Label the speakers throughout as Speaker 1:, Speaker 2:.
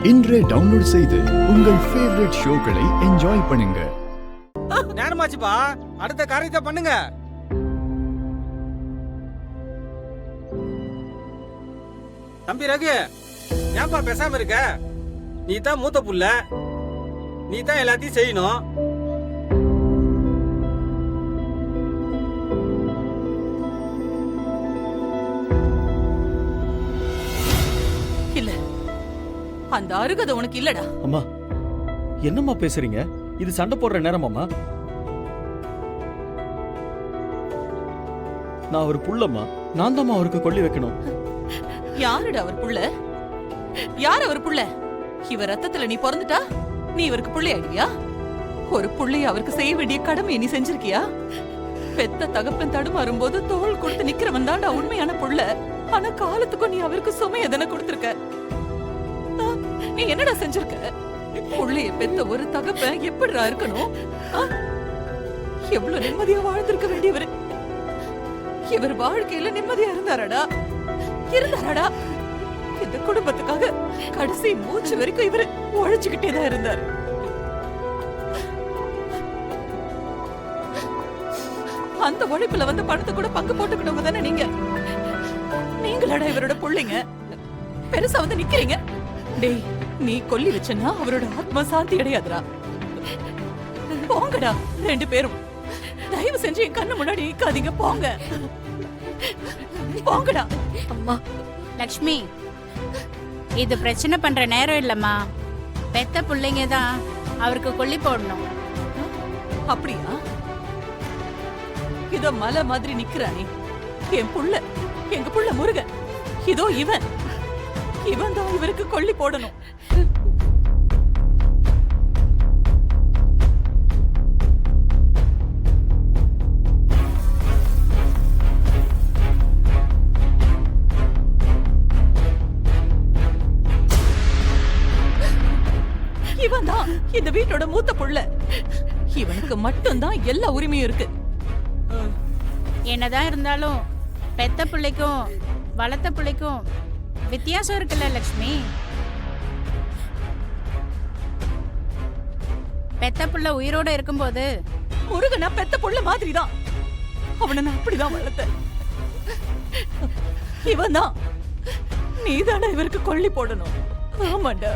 Speaker 1: இன்றே டவுன்லோட் செய்து உங்கள் ஃபேவரட் ஷோக்களை என்ஜாய் பண்ணுங்க.
Speaker 2: நேரமாச்சுப்பா, அடுத்த காரியத்தை பண்ணுங்க. தம்பி ரகு, ஏன்பா பேசாம இருக்க? நீ தான் மூத்த புள்ள, நீ தான் எல்லாத்தையும் செய்யணும்.
Speaker 3: இல்ல, அந்த அருகதை உனக்கு இல்லடா.
Speaker 4: அம்மா, என்னம்மா பேசுறீங்க? இது சண்டை போடுற நேரமாம்மா? நான் அவர் புள்ளம்மா, நான் தான் அவருக்கு கொள்ளி வைக்கணும்.
Speaker 3: யாருடா அவர் புள்ள? யார் அவர் புள்ள? இவர் ரத்தத்துல நீ பிறந்துட்டா நீ இவருக்கு புள்ளை ஆயிடுவியா? ஒரு புள்ளைய அவருக்கு செய்ய வேண்டிய கடமை நீ செஞ்சிருக்கியா? பெத்த தகப்பன் தடுமாறும் போது தோள் கொடுத்து நிக்கிறவன் தான்டா உண்மையான புள்ள. ஆனா காலத்துக்கும் நீ அவருக்கு சுமைய தானே கொடுத்திருக்க. நீ என்னடா செஞ்சிருக்க? புள்ளைய பெத்த ஒரு தகப்பன் எப்படிடா இருக்கணும்? எவ்வளவு நிம்மதியா வாழ்ந்திருக்க வேண்டியவர். இவர் வாழ்க்கையில நிம்மதியா இருந்தாரடா? இந்த குடும்பத்துக்காக கடைசி மூச்சு வரைக்கும் இவர் உழைச்சுக்கிட்டே தான் இருந்தாரு. அந்த உழைப்புல வந்து பணத்தை கூட பங்கு போட்டுக்கிட்டவங்க தானே நீங்க. நீங்களடா இவரோட பிள்ளைங்க. பெருசா வந்து நிக்கிறீங்க. டேய், நீ கொல்லி வச்சனா அவரோட ஆத்மா சாந்தி அடையாதுடா. போங்கடா ரெண்டு பேரும். தயவு செஞ்சு என் கண்ணு முன்னாடி நிக்காதீங்க. போங்க போங்கடா.
Speaker 5: அம்மா லக்ஷ்மி, இது பிரச்சனை பண்ற நேரம் இல்லம்மா. பெத்த பிள்ளைங்க தான் அவருக்கு கொல்லி போடணும்.
Speaker 3: அப்படியா? இதோ மலை மாதிரி நிக்கிறானே என் புள்ள, எங்க புள்ள முருகன். இதோ இவன் தான் இவருக்கு கொல்லி போடணும். இவன் தான் இந்த வீட்டோட மூத்த புள்ள. இவனுக்கு மட்டும்தான் எல்லா உரிமையும் இருக்கு.
Speaker 5: என்னதான் இருந்தாலும் பெத்த பிள்ளைக்கும் வளர்த்த பிள்ளைக்கும் வித்தியாசம் இருக்குல்ல லக்ஷ்மி. பெத்த புள்ள உயிரோட இருக்கும்போது
Speaker 3: முருகனா பெத்த புள்ள மாதிரிதான். அவனை நான் அப்படிதான் வளர்த்தேன். இவன் தான் நீதான இவருக்கு கொல்லி போடணும். ஆமாண்டா,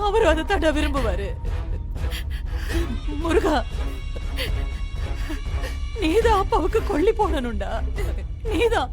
Speaker 3: அவரு அதை தட விரும்புவாரு. முருகா, நீதான் அப்பாவுக்கு கொல்லி போடணும்டா. நீதான்.